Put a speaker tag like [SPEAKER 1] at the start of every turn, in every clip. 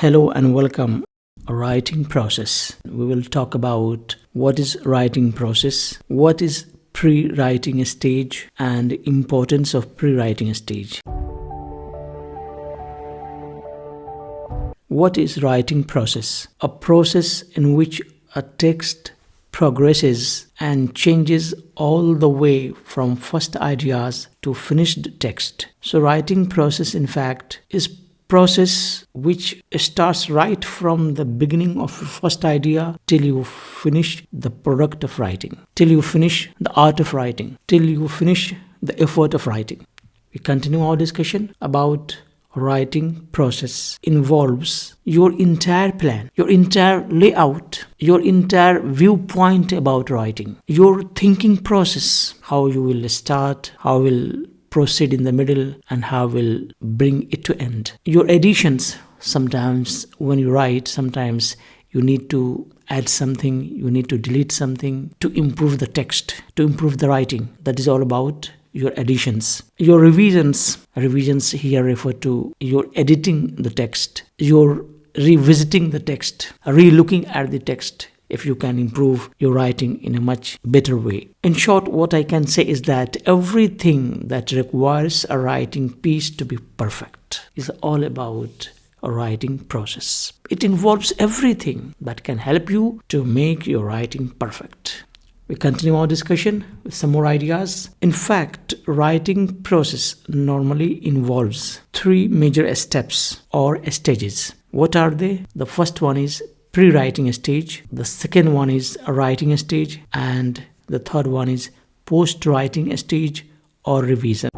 [SPEAKER 1] Hello and welcome. Writing process. We will talk about what is writing process, what is pre-writing stage, and the importance of pre-writing stage. What is writing process? A process in which a text progresses and changes all the way from first ideas to finished text. So writing process in fact is process which starts right from the beginning of your first idea till you finish the product of writing, till you finish the art of writing, till you finish the effort of writing. We continue our discussion about writing process. Involves your entire plan, your entire layout, your entire viewpoint about writing, your thinking process, how you will start, how will proceed in the middle, and how will bring it to end. Your additions, sometimes when you write, sometimes you need to add something, you need to delete something to improve the text, to improve the writing. That is all about your additions. Your revisions here refer to your editing the text, your revisiting the text, re-looking at the text, if you can improve your writing in a much better way. In short, what I can say is that everything that requires a writing piece to be perfect is all about a writing process. It involves everything that can help you to make your writing perfect. We continue our discussion with some more ideas. In fact, writing process normally involves three major steps or stages. What are they? The first one is pre-writing stage, the second one is a writing stage, and the third one is post-writing stage or revision.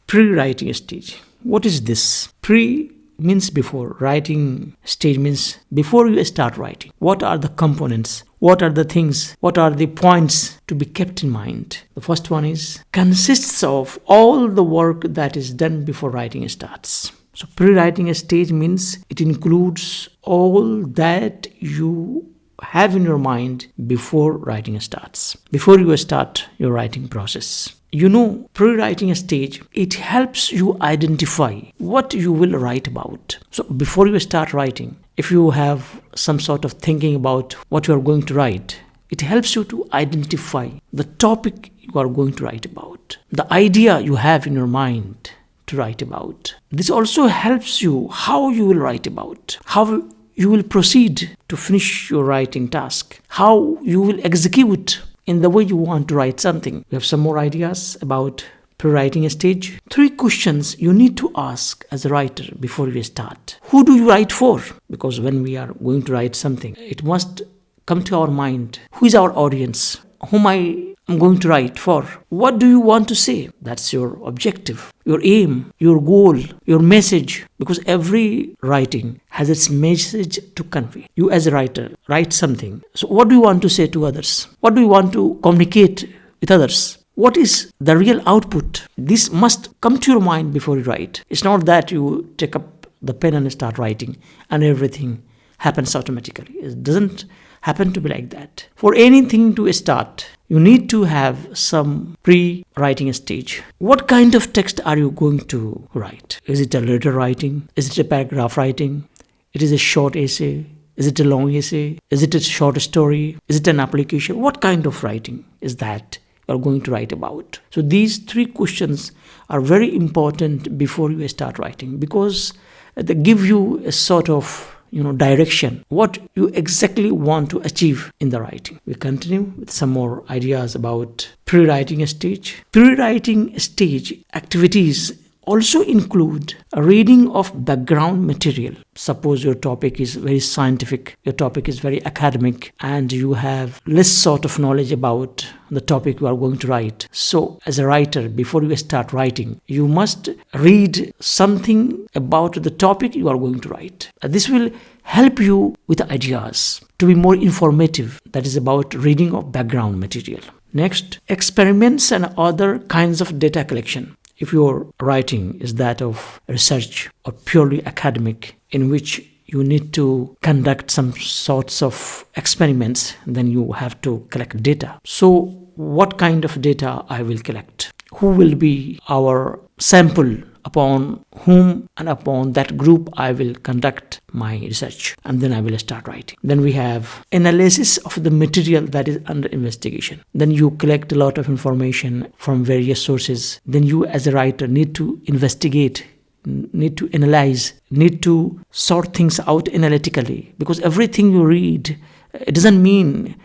[SPEAKER 1] Pre-writing stage. What is this? Pre means before. Writing stage means before you start writing. What are the components? What are the things? What are the points to be kept in mind? The first one is consists of all the work that is done before writing starts. So pre-writing stage means it includes all that you have in your mind before writing starts, before you start your writing process. Pre-writing stage, it helps you identify what you will write about. So before you start writing, if you have some sort of thinking about what you are going to write, it helps you to identify the topic you are going to write about, the idea you have in your mind to write about. This also helps you how you will write about, how you will proceed to finish your writing task, how you will execute in the way you want to write something. We have some more ideas about pre-writing stage. 3 questions you need to ask as a writer before you start. Who do you write for? Because when we are going to write something, it must come to our mind. Who is our audience? Whom I am going to write for? What do you want to say? That's your objective, your aim, your goal, your message. Because every writing has its message to convey. You as a writer write something. So what do you want to say to others? What do you want to communicate with others? What is the real output? This must come to your mind before you write. It's not that you take up the pen and start writing and everything happens automatically. It doesn't happen to be like that. For anything to start, you need to have some pre-writing stage. What kind of text are you going to write? Is it a letter writing? Is it a paragraph writing? It is a short essay? Is it a long essay? Is it a short story? Is it an application? What kind of writing is that you are going to write about? So these 3 questions are very important before you start writing, because they give you a sort of direction, what you exactly want to achieve in the writing. We continue with some more ideas about pre-writing stage. Pre-writing stage activities also include a reading of background material. Suppose your topic is very scientific, your topic is very academic, and you have less sort of knowledge about the topic you are going to write. So as a writer, before you start writing, you must read something about the topic you are going to write. This will help you with ideas to be more informative. That is about reading of background material. Next, experiments and other kinds of data collection. If your writing is that of research or purely academic, in which you need to conduct some sorts of experiments, then you have to collect data. So what kind of data I will collect? Who will be our sample upon whom and upon that group I will conduct my research, and then I will start writing. Then we have analysis of the material that is under investigation. Then you collect a lot of information from various sources. Then you as a writer need to investigate, need to analyze, need to sort things out analytically, because everything you read, it doesn't mean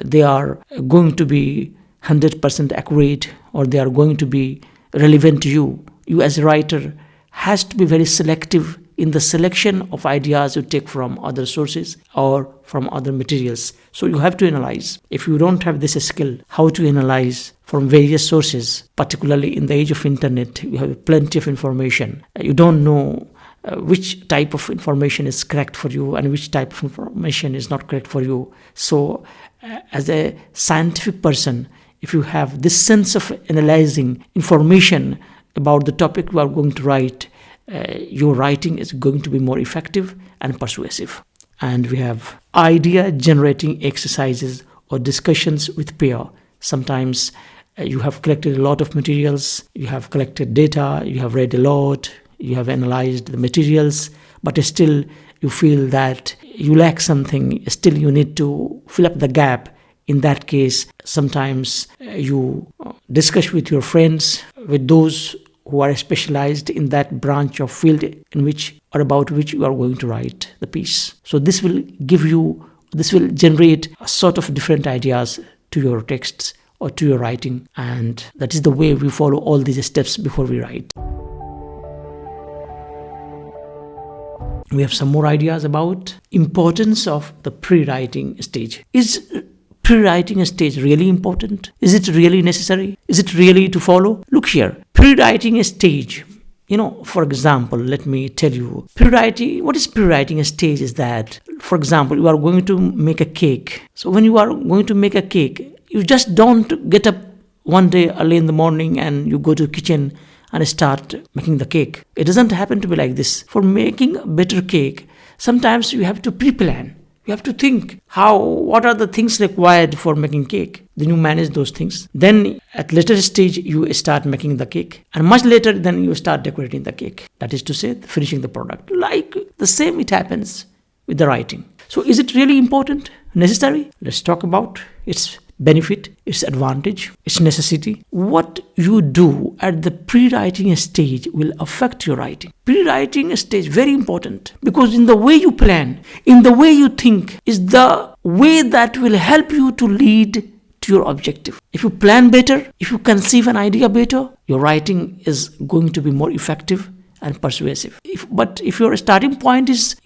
[SPEAKER 1] they are going to be 100% accurate or they are going to be relevant to you. You as a writer has to be very selective in the selection of ideas you take from other sources or from other materials. So you have to analyze. If you don't have this skill, how to analyze from various sources, particularly in the age of internet, you have plenty of information. You don't know which type of information is correct for you and which type of information is not correct for you. So as a scientific person, if you have this sense of analyzing information about the topic you are going to write, your writing is going to be more effective and persuasive. And we have idea generating exercises or discussions with peer. Sometimes you have collected a lot of materials, you have collected data, you have read a lot, you have analyzed the materials, but still you feel that you lack something, still you need to fill up the gap. In that case, sometimes you discuss with your friends, with those who are specialized in that branch of field in which or about which you are going to write the piece. So this will generate a sort of different ideas to your texts or to your writing, and that is the way we follow all these steps before we write. We have some more ideas about importance of the pre-writing stage. Is pre-writing stage really important? Is it really necessary? Is it really to follow? Look here, pre-writing stage. For example, let me tell you, what is pre-writing stage is that, for example, you are going to make a cake. So when you are going to make a cake, you just don't get up one day early in the morning and you go to the kitchen and start making the cake. It doesn't happen to be like this. For making a better cake, sometimes you have to pre-plan. You have to think what are the things required for making cake. Then you manage those things. Then at later stage, you start making the cake. And much later, then you start decorating the cake. That is to say, finishing the product. Like the same it happens with the writing. So is it really important? Necessary? Let's talk about its benefit, its advantage, its necessity. What you do at the pre-writing stage will affect your writing. Pre-writing stage very important, because in the way you plan, in the way you think, is the way that will help you to lead to your objective. If you plan better, if you conceive an idea better, your writing is going to be more effective and persuasive. But if your starting point is,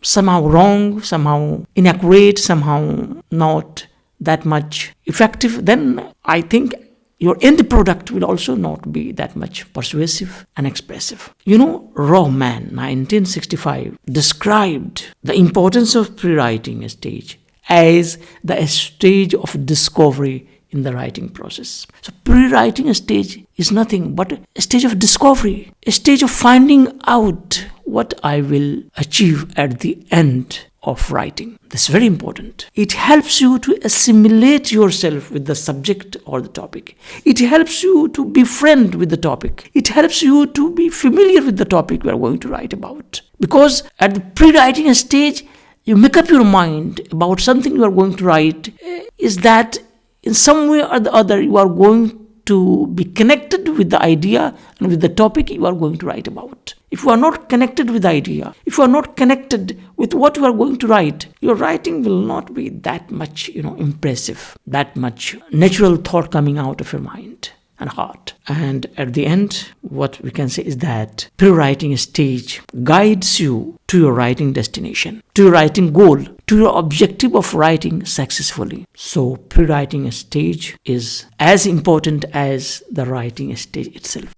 [SPEAKER 1] somehow wrong, somehow inaccurate, somehow not that much effective, then I think your end product will also not be that much persuasive and expressive. Rohman, 1965, described the importance of pre-writing stage as the stage of discovery in the writing process. So pre-writing stage is nothing but a stage of discovery, a stage of finding out what I will achieve at the end of writing. This is very important. It helps you to assimilate yourself with the subject or the topic. It helps you to befriend with the topic. It helps you to be familiar with the topic we are going to write about. Because at the pre-writing stage, you make up your mind about something you are going to write, is that in some way or the other you are going to be connected with the idea and with the topic you are going to write about. If you are not connected with the idea, if you are not connected with what you are going to write, your writing will not be that much, impressive, that much natural thought coming out of your mind and heart. And at the end, what we can say is that pre-writing stage guides you to your writing destination, to your writing goal, to your objective of writing successfully. So pre-writing stage is as important as the writing stage itself.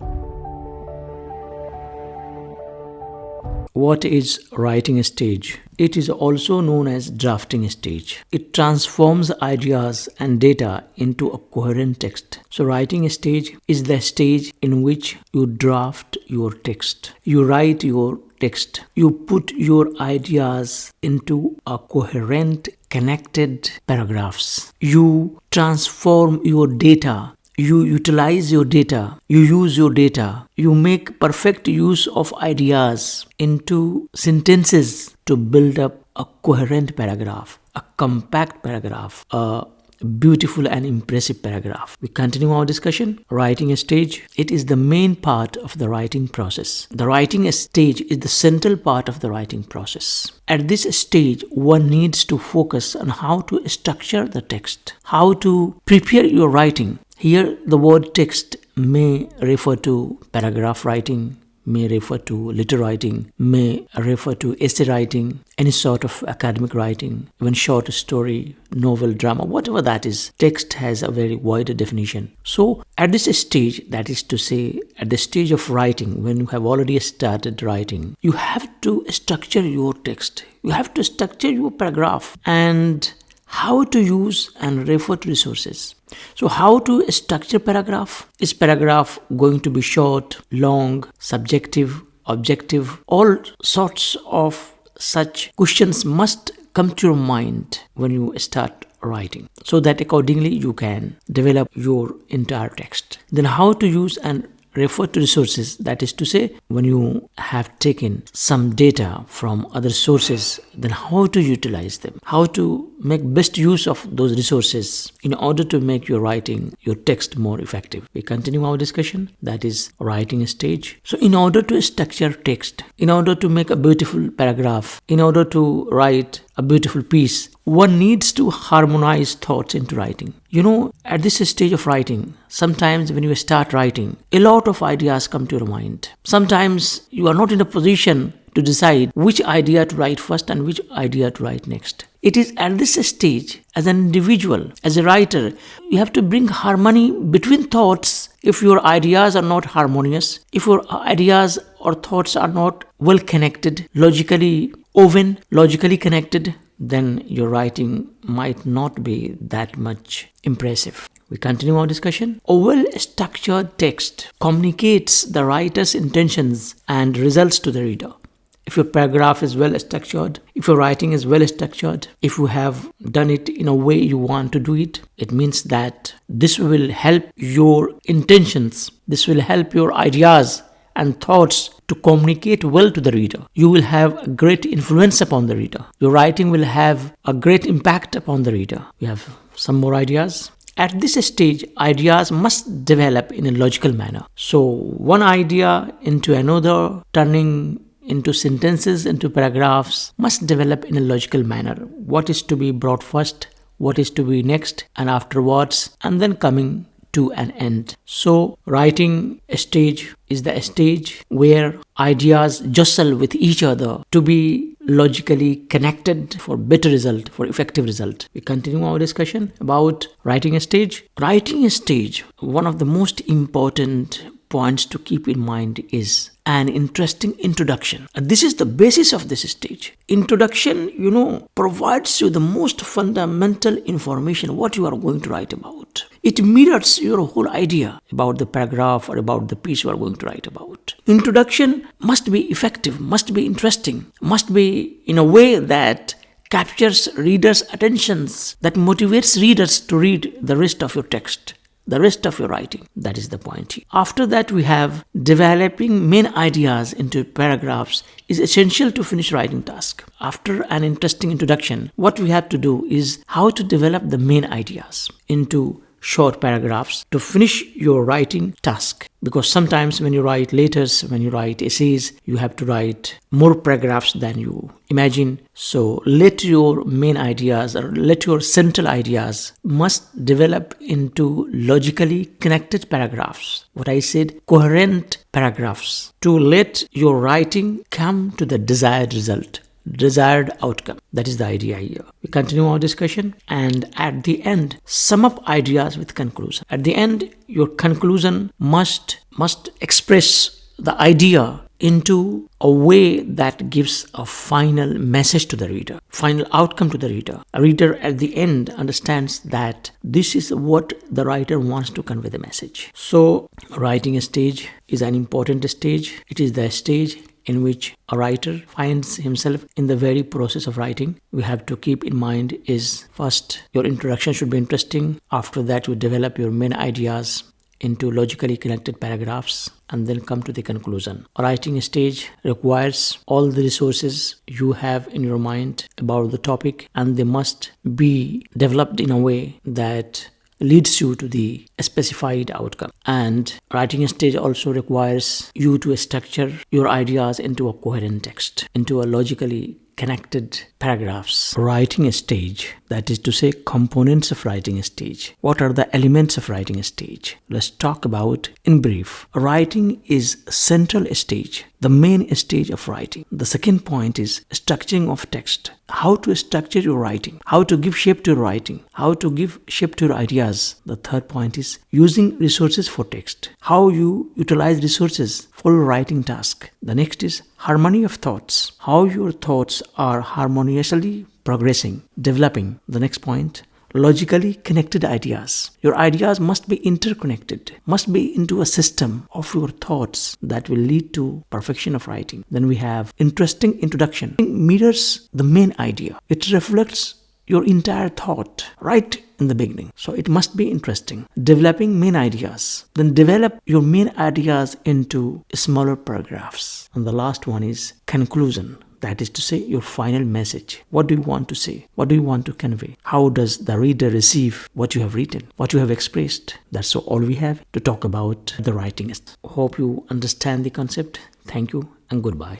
[SPEAKER 1] What is writing stage? It is also known as drafting stage. It transforms ideas and data into a coherent text. So writing stage is the stage in which you draft your text. You write your text. You put your ideas into a coherent, connected paragraphs. You transform your data You utilize your data, you use your data, you make perfect use of ideas into sentences to build up a coherent paragraph, a compact paragraph, a beautiful and impressive paragraph. We continue our discussion. Writing stage. It is the main part of the writing process. The writing stage is the central part of the writing process. At this stage, one needs to focus on how to structure the text, how to prepare your writing. Here, the word text may refer to paragraph writing, may refer to letter writing, may refer to essay writing, any sort of academic writing, even short story, novel, drama, whatever that is. Text has a very wide definition. So at this stage, that is to say, at the stage of writing, when you have already started writing, you have to structure your text. You have to structure your paragraph and how to use and refer to resources. So how to structure paragraph? Is paragraph going to be short, long, subjective, objective? All sorts of such questions must come to your mind when you start writing, so that accordingly you can develop your entire text. Then how to use and refer to resources, that is to say, when you have taken some data from other sources, then how to utilize them, how to make best use of those resources in order to make your writing, your text more effective. We continue our discussion, that is writing stage. So in order to structure text, in order to make a beautiful paragraph, in order to write a beautiful piece, one needs to harmonize thoughts into writing. At this stage of writing, sometimes when you start writing, a lot of ideas come to your mind. Sometimes you are not in a position to decide which idea to write first and which idea to write next. It is at this stage, as an individual, as a writer, you have to bring harmony between thoughts. If your ideas are not harmonious, if your ideas or thoughts are not well connected, logically woven, logically connected, then your writing might not be that much impressive. We continue our discussion. A well-structured text communicates the writer's intentions and results to the reader. If your paragraph is well structured, if your writing is well structured, if you have done it in a way you want to do it, it means that this will help your intentions, this will help your ideas and thoughts to communicate well to the reader. You will have a great influence upon the reader. Your writing will have a great impact upon the reader. We have some more ideas. At this stage, ideas must develop in a logical manner. So one idea into another, turning into sentences, into paragraphs, must develop in a logical manner. What is to be brought first, what is to be next, and afterwards, and then coming to an end. So writing stage is the stage where ideas jostle with each other to be logically connected for better result, for effective result. We continue our discussion about writing stage. Writing stage, one of the most important points to keep in mind is an interesting introduction. And this is the basis of this stage. Introduction, provides you the most fundamental information what you are going to write about. It mirrors your whole idea about the paragraph or about the piece you are going to write about. Introduction must be effective, must be interesting, must be in a way that captures readers' attentions, that motivates readers to read the rest of your text, the rest of your writing. That is the point here. After that, we have developing main ideas into paragraphs is essential to finish writing task. After an interesting introduction, what we have to do is how to develop the main ideas into short paragraphs to finish your writing task. Because sometimes when you write letters, when you write essays, you have to write more paragraphs than you imagine. So let your main ideas or let your central ideas must develop into logically connected paragraphs. What I said, coherent paragraphs, to let your writing come to the desired result, desired outcome. That is the idea here. We continue our discussion, and at the end, sum up ideas with conclusion. At the end, your conclusion must express the idea into a way that gives a final message to the reader, final outcome to the reader. A reader at the end understands that this is what the writer wants to convey the message. So, writing stage is an important stage. It is the stage in which a writer finds himself in the very process of writing. We have to keep in mind is first, your introduction should be interesting. After that, you develop your main ideas into logically connected paragraphs and then come to the conclusion. A writing stage requires all the resources you have in your mind about the topic, and they must be developed in a way that leads you to the specified outcome. And writing stage also requires you to structure your ideas into a coherent text, into a logically connected paragraphs. Writing stage, that is to say components of writing stage. What are the elements of writing stage? Let's talk about in brief. Writing is central stage, the main stage of writing. The second point is structuring of text. How to structure your writing, how to give shape to your writing, how to give shape to your ideas. The third point is using resources for text, how you utilize resources for your writing task. The next is harmony of thoughts, how your thoughts are harmoniously progressing, developing. The next point, logically connected ideas. Your ideas must be interconnected, must be into a system of your thoughts that will lead to perfection of writing. Then we have interesting introduction. It mirrors the main idea. It reflects your entire thought right in the beginning. So it must be interesting. Developing main ideas. Then develop your main ideas into smaller paragraphs. And the last one is conclusion. That is to say, your final message. What do you want to say? What do you want to convey? How does the reader receive what you have written, what you have expressed? That's all we have to talk about the writing. Hope you understand the concept. Thank you and goodbye.